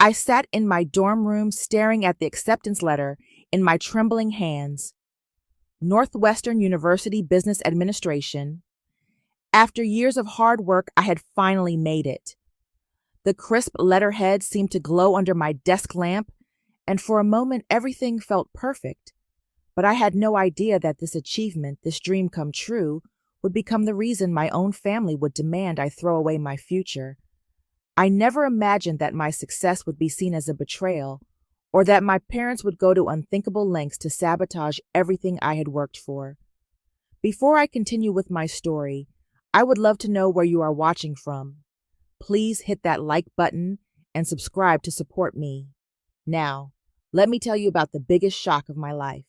I sat in my dorm room staring at the acceptance letter in my trembling hands. Northwestern University Business Administration. After years of hard work, I had finally made it. The crisp letterhead seemed to glow under my desk lamp, and for a moment everything felt perfect. But I had no idea that this achievement, this dream come true, would become the reason my own family would demand I throw away my future. I never imagined that my success would be seen as a betrayal, or that my parents would go to unthinkable lengths to sabotage everything I had worked for. Before I continue with my story, I would love to know where you are watching from. Please hit that like button and subscribe to support me. Now, let me tell you about the biggest shock of my life.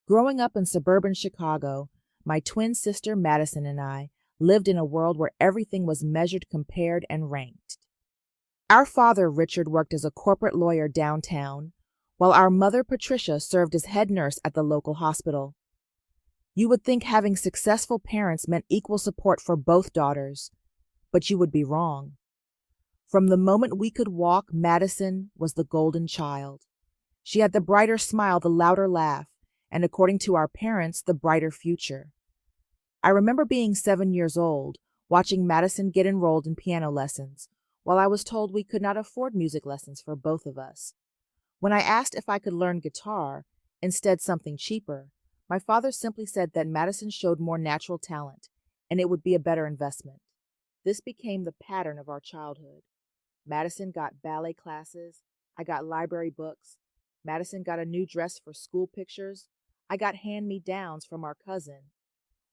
Growing up in suburban Chicago, my twin sister Madison and I lived in a world where everything was measured, compared, and ranked. Our father, Richard, worked as a corporate lawyer downtown, while our mother, Patricia, served as head nurse at the local hospital. You would think having successful parents meant equal support for both daughters, but you would be wrong. From the moment we could walk, Madison was the golden child. She had the brighter smile, the louder laugh, and according to our parents, the brighter future. I remember being 7 years old, watching Madison get enrolled in piano lessons, while I was told we could not afford music lessons for both of us. When I asked if I could learn guitar, instead something cheaper, my father simply said that Madison showed more natural talent, and it would be a better investment. This became the pattern of our childhood. Madison got ballet classes, I got library books, Madison got a new dress for school pictures, I got hand-me-downs from our cousin.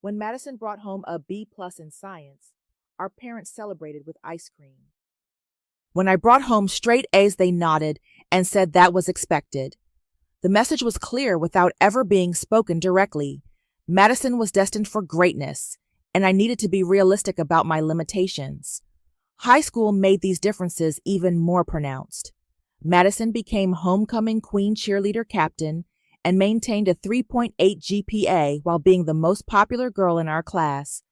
When Madison brought home a B+ in science, our parents celebrated with ice cream. When I brought home straight A's, they nodded and said that was expected. The message was clear without ever being spoken directly. Madison was destined for greatness, and I needed to be realistic about my limitations. High school made these differences even more pronounced. Madison became homecoming queen cheerleader captain and maintained a 3.8 GPA while being the most popular girl in our class.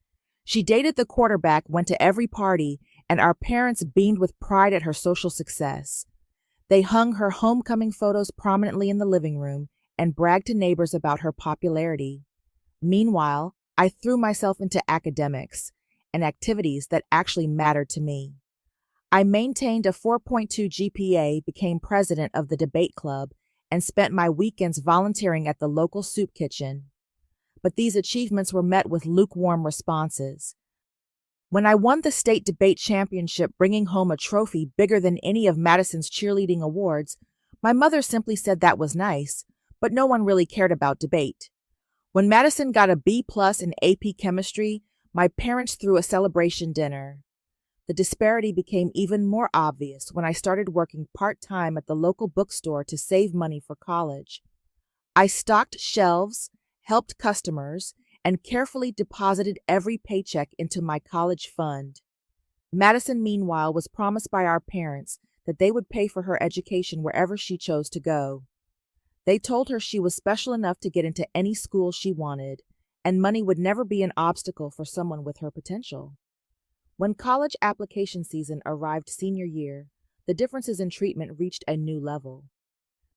She dated the quarterback, went to every party, and our parents beamed with pride at her social success. They hung her homecoming photos prominently in the living room and bragged to neighbors about her popularity. Meanwhile, I threw myself into academics and activities that actually mattered to me. I maintained a 4.2 GPA, became president of the debate club, and spent my weekends volunteering at the local soup kitchen. But these achievements were met with lukewarm responses. When I won the state debate championship, bringing home a trophy bigger than any of Madison's cheerleading awards, my mother simply said that was nice, but no one really cared about debate. When Madison got a B+ in AP chemistry, my parents threw a celebration dinner. The disparity became even more obvious when I started working part-time at the local bookstore to save money for college. I stocked shelves, helped customers, and carefully deposited every paycheck into my college fund. Madison, meanwhile, was promised by our parents that they would pay for her education wherever she chose to go. They told her she was special enough to get into any school she wanted, and money would never be an obstacle for someone with her potential. When college application season arrived senior year, the differences in treatment reached a new level.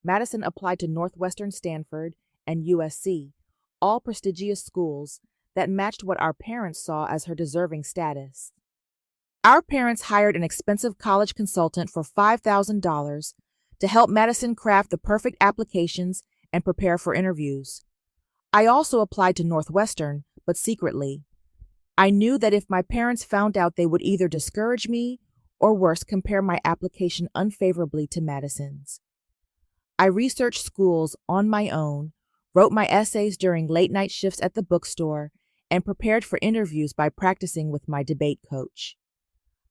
Madison applied to Northwestern, Stanford, and USC, all prestigious schools that matched what our parents saw as her deserving status. Our parents hired an expensive college consultant for $5,000 to help Madison craft the perfect applications and prepare for interviews. I also applied to Northwestern, but secretly. I knew that if my parents found out, they would either discourage me or worse, compare my application unfavorably to Madison's. I researched schools on my own, wrote my essays during late-night shifts at the bookstore, and prepared for interviews by practicing with my debate coach.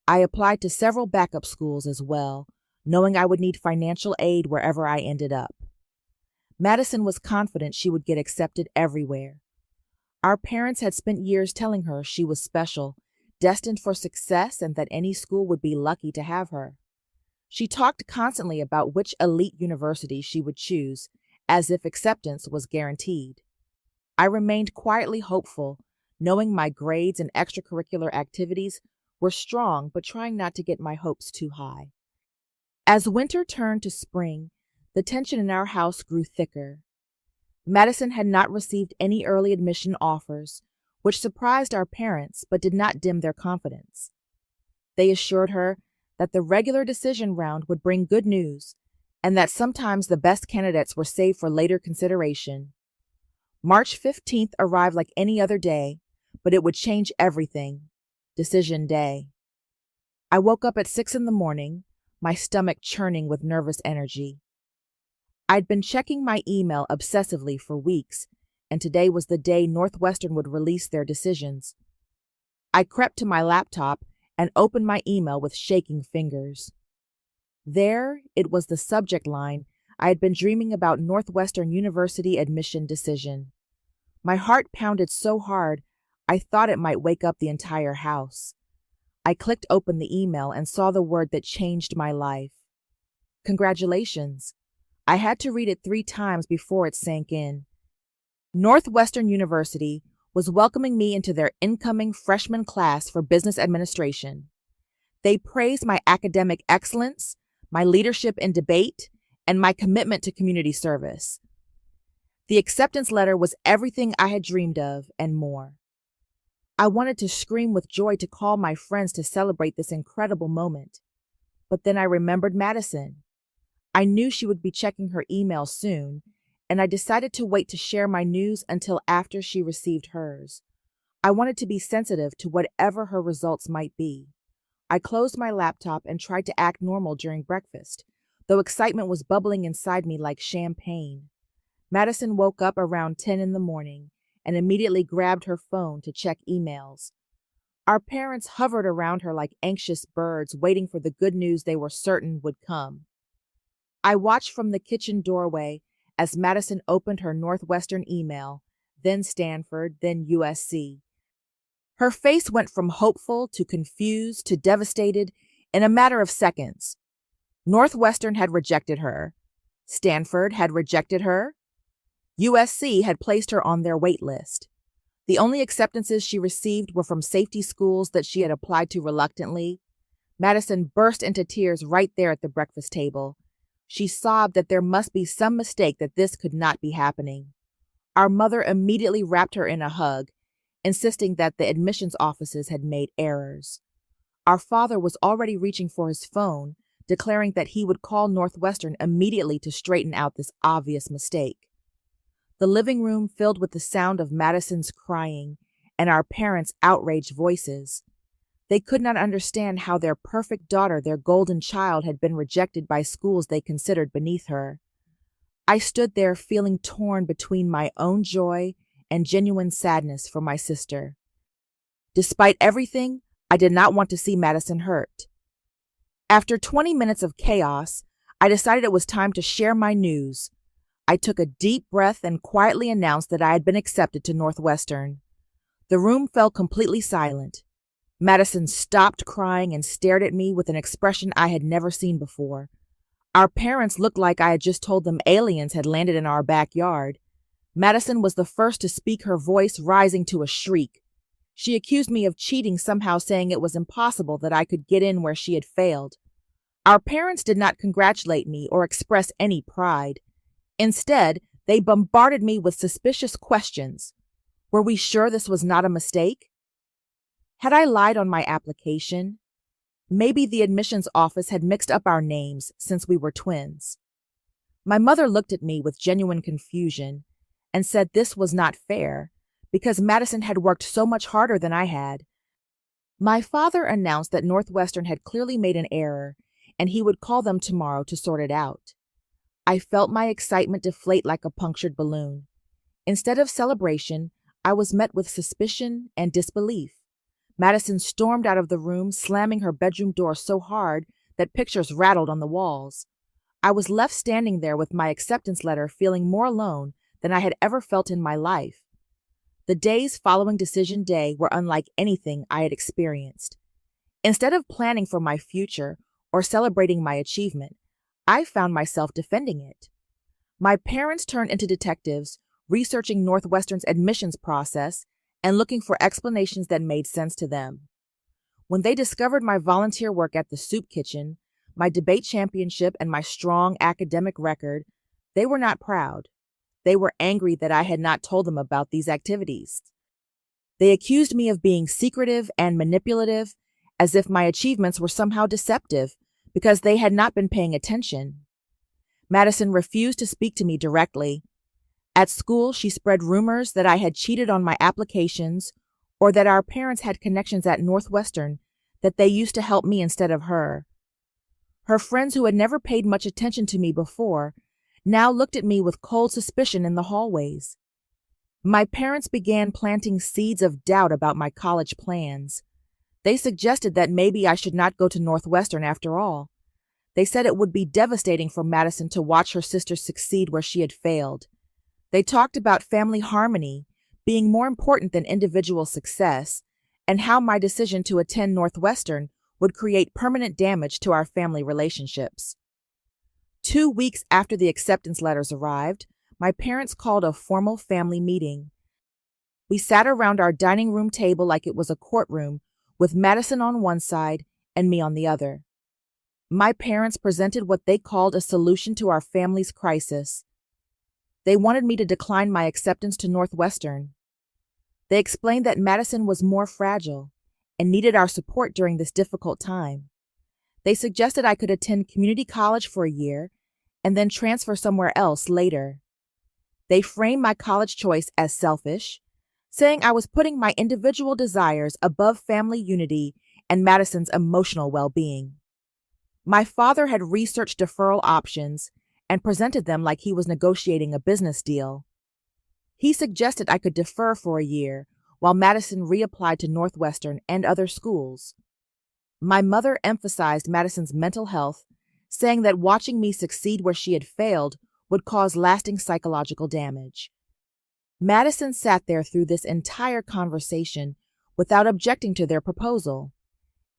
I applied to several backup schools as well, knowing I would need financial aid wherever I ended up. Madison was confident she would get accepted everywhere. Our parents had spent years telling her she was special, destined for success, and that any school would be lucky to have her. She talked constantly about which elite university she would choose, as if acceptance was guaranteed. I remained quietly hopeful, knowing my grades and extracurricular activities were strong, but trying not to get my hopes too high. As winter turned to spring, the tension in our house grew thicker. Madison had not received any early admission offers, which surprised our parents but did not dim their confidence. They assured her that the regular decision round would bring good news and that sometimes the best candidates were saved for later consideration. March 15th arrived like any other day, but it would change everything. Decision day. I woke up at 6 in the morning, my stomach churning with nervous energy. I'd been checking my email obsessively for weeks, and today was the day Northwestern would release their decisions. I crept to my laptop and opened my email with shaking fingers. There, it was the subject line I had been dreaming about: Northwestern University admission decision. My heart pounded so hard, I thought it might wake up the entire house. I clicked open the email and saw the word that changed my life. Congratulations. I had to read it 3 times before it sank in. Northwestern University was welcoming me into their incoming freshman class for business administration. They praised my academic excellence, my leadership in debate, and my commitment to community service. The acceptance letter was everything I had dreamed of and more. I wanted to scream with joy to call my friends to celebrate this incredible moment. But then I remembered Madison. I knew she would be checking her email soon, and I decided to wait to share my news until after she received hers. I wanted to be sensitive to whatever her results might be. I closed my laptop and tried to act normal during breakfast, though excitement was bubbling inside me like champagne. Madison woke up around 10 in the morning and immediately grabbed her phone to check emails. Our parents hovered around her like anxious birds, waiting for the good news they were certain would come. I watched from the kitchen doorway as Madison opened her Northwestern email, then Stanford, then USC. Her face went from hopeful to confused to devastated in a matter of seconds. Northwestern had rejected her. Stanford had rejected her. USC had placed her on their wait list. The only acceptances she received were from safety schools that she had applied to reluctantly. Madison burst into tears right there at the breakfast table. She sobbed that there must be some mistake, that this could not be happening. Our mother immediately wrapped her in a hug, insisting that the admissions offices had made errors. Our father was already reaching for his phone, declaring that he would call Northwestern immediately to straighten out this obvious mistake. The living room filled with the sound of Madison's crying and our parents' outraged voices. They could not understand how their perfect daughter, their golden child, had been rejected by schools they considered beneath her. I stood there feeling torn between my own joy and genuine sadness for my sister. Despite everything, I did not want to see Madison hurt. After 20 minutes of chaos, I decided it was time to share my news. I took a deep breath and quietly announced that I had been accepted to Northwestern. The room fell completely silent. Madison stopped crying and stared at me with an expression I had never seen before. Our parents looked like I had just told them aliens had landed in our backyard. Madison was the first to speak, her voice rising to a shriek. She accused me of cheating, somehow saying it was impossible that I could get in where she had failed. Our parents did not congratulate me or express any pride. Instead, they bombarded me with suspicious questions. Were we sure this was not a mistake? Had I lied on my application? Maybe the admissions office had mixed up our names since we were twins. My mother looked at me with genuine confusion and said this was not fair because Madison had worked so much harder than I had. My father announced that Northwestern had clearly made an error and he would call them tomorrow to sort it out. I felt my excitement deflate like a punctured balloon. Instead of celebration, I was met with suspicion and disbelief. Madison stormed out of the room, slamming her bedroom door so hard that pictures rattled on the walls. I was left standing there with my acceptance letter, feeling more alone than I had ever felt in my life. The days following decision day were unlike anything I had experienced. Instead of planning for my future or celebrating my achievement, I found myself defending it. My parents turned into detectives, researching Northwestern's admissions process and looking for explanations that made sense to them. When they discovered my volunteer work at the soup kitchen, my debate championship, and my strong academic record, they were not proud. They were angry that I had not told them about these activities. They accused me of being secretive and manipulative, as if my achievements were somehow deceptive because they had not been paying attention. Madison refused to speak to me directly. At school, she spread rumors that I had cheated on my applications or that our parents had connections at Northwestern, that they used to help me instead of her. Her friends, who had never paid much attention to me before, now looked at me with cold suspicion in the hallways. My parents began planting seeds of doubt about my college plans. They suggested that maybe I should not go to Northwestern after all. They said it would be devastating for Madison to watch her sister succeed where she had failed. They talked about family harmony being more important than individual success, and how my decision to attend Northwestern would create permanent damage to our family relationships. 2 weeks after the acceptance letters arrived, my parents called a formal family meeting. We sat around our dining room table like it was a courtroom, with Madison on one side and me on the other. My parents presented what they called a solution to our family's crisis. They wanted me to decline my acceptance to Northwestern. They explained that Madison was more fragile and needed our support during this difficult time. They suggested I could attend community college for a year and then transfer somewhere else later. They framed my college choice as selfish, saying I was putting my individual desires above family unity and Madison's emotional well-being. My father had researched deferral options and presented them like he was negotiating a business deal. He suggested I could defer for a year while Madison reapplied to Northwestern and other schools. My mother emphasized Madison's mental health, saying that watching me succeed where she had failed would cause lasting psychological damage. Madison sat there through this entire conversation without objecting to their proposal.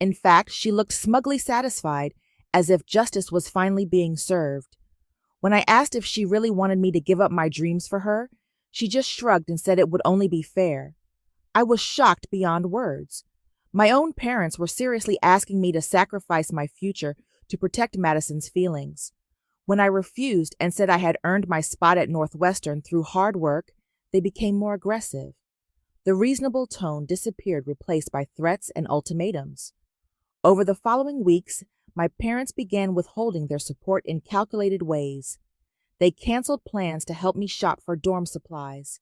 In fact, she looked smugly satisfied, as if justice was finally being served. When I asked if she really wanted me to give up my dreams for her, she just shrugged and said it would only be fair. I was shocked beyond words. My own parents were seriously asking me to sacrifice my future to protect Madison's feelings. When I refused and said I had earned my spot at Northwestern through hard work, they became more aggressive. The reasonable tone disappeared, replaced by threats and ultimatums. Over the following weeks, my parents began withholding their support in calculated ways. They canceled plans to help me shop for dorm supplies.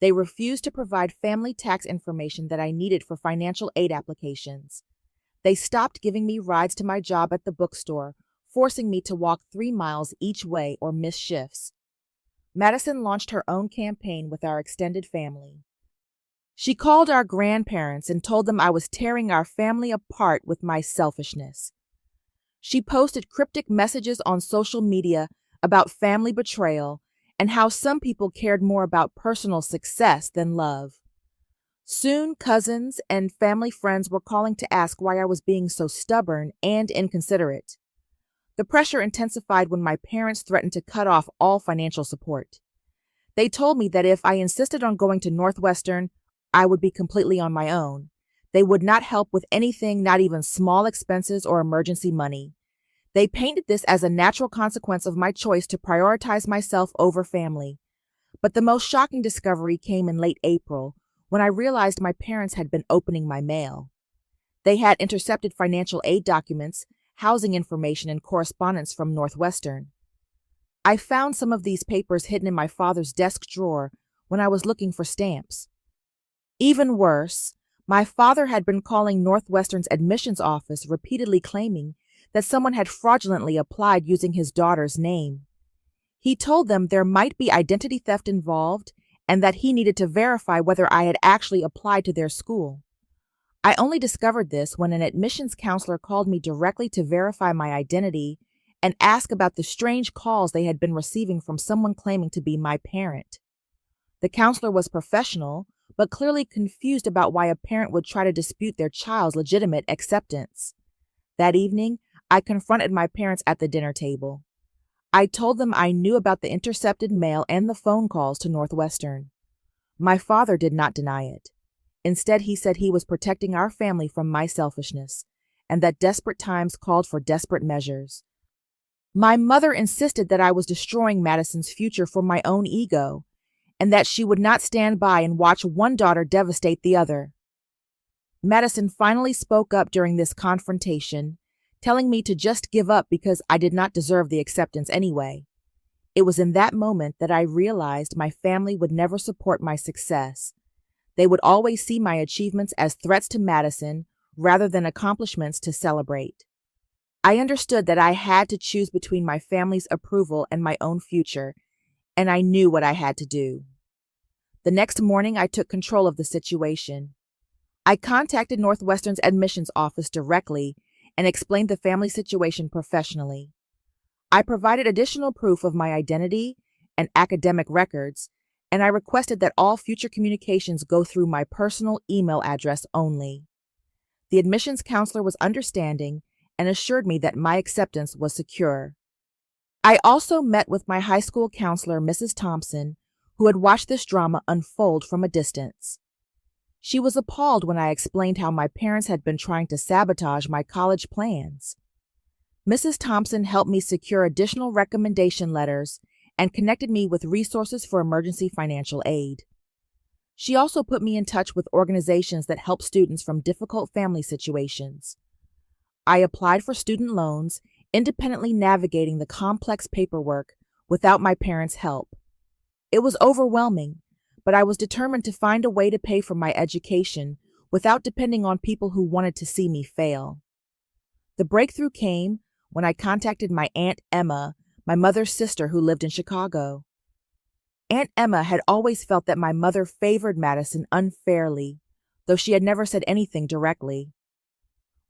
They refused to provide family tax information that I needed for financial aid applications. They stopped giving me rides to my job at the bookstore, forcing me to walk 3 miles each way or miss shifts. Madison launched her own campaign with our extended family. She called our grandparents and told them I was tearing our family apart with my selfishness. She posted cryptic messages on social media about family betrayal and how some people cared more about personal success than love. Soon, cousins and family friends were calling to ask why I was being so stubborn and inconsiderate. The pressure intensified when my parents threatened to cut off all financial support. They told me that if I insisted on going to Northwestern, I would be completely on my own. They would not help with anything, not even small expenses or emergency money. They painted this as a natural consequence of my choice to prioritize myself over family. But the most shocking discovery came in late April, when I realized my parents had been opening my mail. They had intercepted financial aid documents, housing information, and correspondence from Northwestern. I found some of these papers hidden in my father's desk drawer when I was looking for stamps. Even worse, my father had been calling Northwestern's admissions office, repeatedly claiming that someone had fraudulently applied using his daughter's name. He told them there might be identity theft involved and that he needed to verify whether I had actually applied to their school. I only discovered this when an admissions counselor called me directly to verify my identity and ask about the strange calls they had been receiving from someone claiming to be my parent. The counselor was professional, but clearly confused about why a parent would try to dispute their child's legitimate acceptance. That evening, I confronted my parents at the dinner table. I told them I knew about the intercepted mail and the phone calls to Northwestern. My father did not deny it. Instead, he said he was protecting our family from my selfishness, and that desperate times called for desperate measures. My mother insisted that I was destroying Madison's future for my own ego, and that she would not stand by and watch one daughter devastate the other. Madison finally spoke up during this confrontation, telling me to just give up because I did not deserve the acceptance anyway. It was in that moment that I realized my family would never support my success. They would always see my achievements as threats to Madison rather than accomplishments to celebrate. I understood that I had to choose between my family's approval and my own future, and I knew what I had to do. The next morning, I took control of the situation. I contacted Northwestern's admissions office directly and explained the family situation professionally. I provided additional proof of my identity and academic records, and I requested that all future communications go through my personal email address only. The admissions counselor was understanding and assured me that my acceptance was secure. I also met with my high school counselor, Mrs. Thompson, who had watched this drama unfold from a distance. She was appalled when I explained how my parents had been trying to sabotage my college plans. Mrs. Thompson helped me secure additional recommendation letters and connected me with resources for emergency financial aid. She also put me in touch with organizations that help students from difficult family situations. I applied for student loans, independently navigating the complex paperwork without my parents' help. It was overwhelming, but I was determined to find a way to pay for my education without depending on people who wanted to see me fail. The breakthrough came when I contacted my Aunt Emma, my mother's sister who lived in Chicago. Aunt Emma had always felt that my mother favored Madison unfairly, though she had never said anything directly.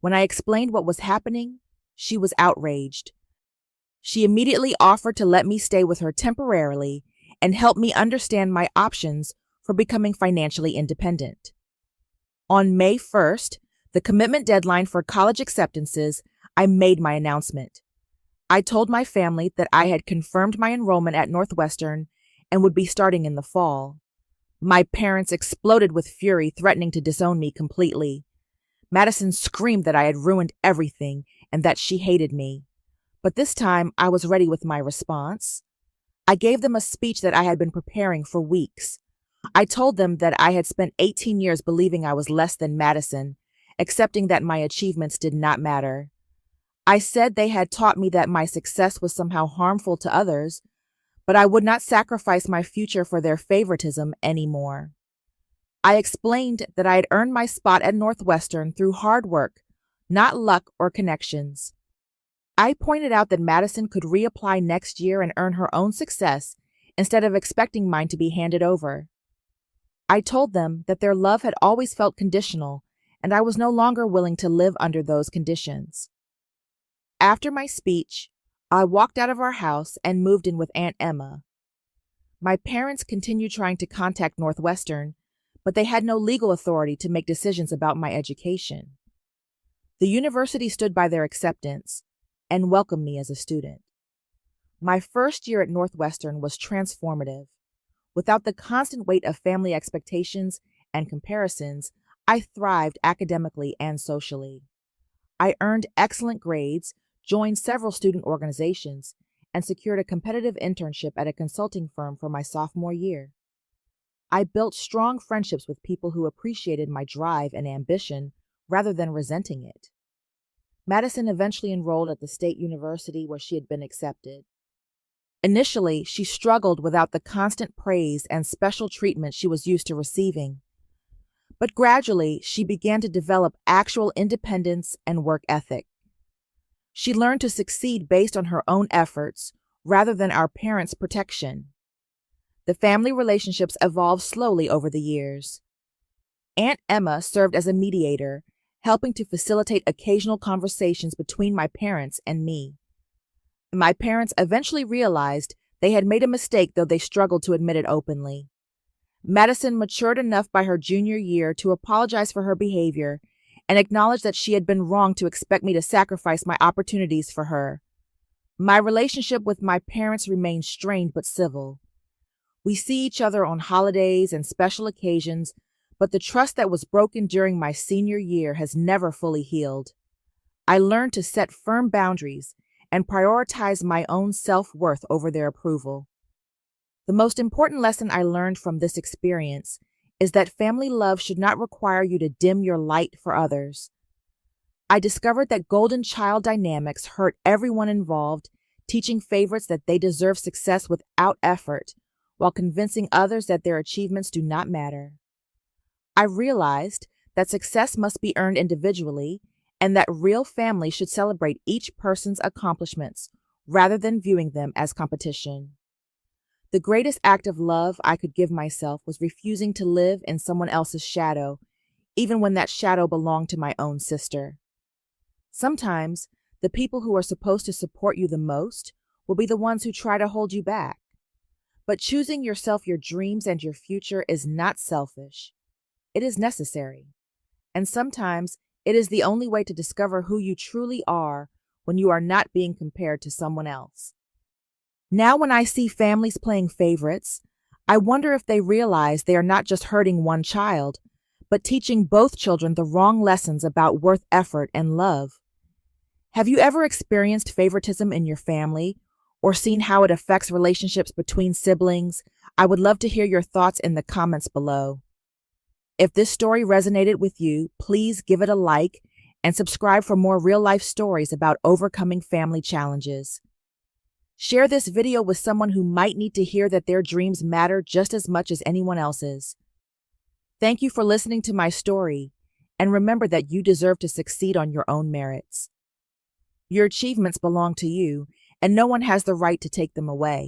When I explained what was happening, she was outraged. She immediately offered to let me stay with her temporarily and help me understand my options for becoming financially independent. On May 1st, the commitment deadline for college acceptances, I made my announcement. I told my family that I had confirmed my enrollment at Northwestern and would be starting in the fall. My parents exploded with fury, threatening to disown me completely. Madison screamed that I had ruined everything and that she hated me. But this time, I was ready with my response. I gave them a speech that I had been preparing for weeks. I told them that I had spent 18 years believing I was less than Madison, accepting that my achievements did not matter. I said they had taught me that my success was somehow harmful to others, but I would not sacrifice my future for their favoritism anymore. I explained that I had earned my spot at Northwestern through hard work, not luck or connections. I pointed out that Madison could reapply next year and earn her own success instead of expecting mine to be handed over. I told them that their love had always felt conditional, and I was no longer willing to live under those conditions. After my speech, I walked out of our house and moved in with Aunt Emma. My parents continued trying to contact Northwestern, but they had no legal authority to make decisions about my education. The university stood by their acceptance and welcomed me as a student. My first year at Northwestern was transformative. Without the constant weight of family expectations and comparisons, I thrived academically and socially. I earned excellent grades, joined several student organizations, and secured a competitive internship at a consulting firm for my sophomore year. I built strong friendships with people who appreciated my drive and ambition rather than resenting it. Madison eventually enrolled at the state university where she had been accepted. Initially, she struggled without the constant praise and special treatment she was used to receiving. But gradually, she began to develop actual independence and work ethic. She learned to succeed based on her own efforts rather than our parents' protection. The family relationships evolved slowly over the years. Aunt Emma served as a mediator, helping to facilitate occasional conversations between my parents and me. My parents eventually realized they had made a mistake, though they struggled to admit it openly. Madison matured enough by her junior year to apologize for her behavior and acknowledge that she had been wrong to expect me to sacrifice my opportunities for her. My relationship with my parents remained strained but civil. We see each other on holidays and special occasions, but the trust that was broken during my senior year has never fully healed. I learned to set firm boundaries and prioritize my own self-worth over their approval. The most important lesson I learned from this experience is that family love should not require you to dim your light for others. I discovered that golden child dynamics hurt everyone involved, teaching favorites that they deserve success without effort, while convincing others that their achievements do not matter. I realized that success must be earned individually, and that real family should celebrate each person's accomplishments rather than viewing them as competition. The greatest act of love I could give myself was refusing to live in someone else's shadow, even when that shadow belonged to my own sister. Sometimes, the people who are supposed to support you the most will be the ones who try to hold you back. But choosing yourself, your dreams, and your future is not selfish. It is necessary. And sometimes, it is the only way to discover who you truly are when you are not being compared to someone else. Now, when I see families playing favorites, I wonder if they realize they are not just hurting one child, but teaching both children the wrong lessons about worth effort and love. Have you ever experienced favoritism in your family or seen how it affects relationships between siblings? I would love to hear your thoughts in the comments below. If this story resonated with you, please give it a like and subscribe for more real-life stories about overcoming family challenges. Share this video with someone who might need to hear that their dreams matter just as much as anyone else's. Thank you for listening to my story, and remember that you deserve to succeed on your own merits. Your achievements belong to you, and no one has the right to take them away.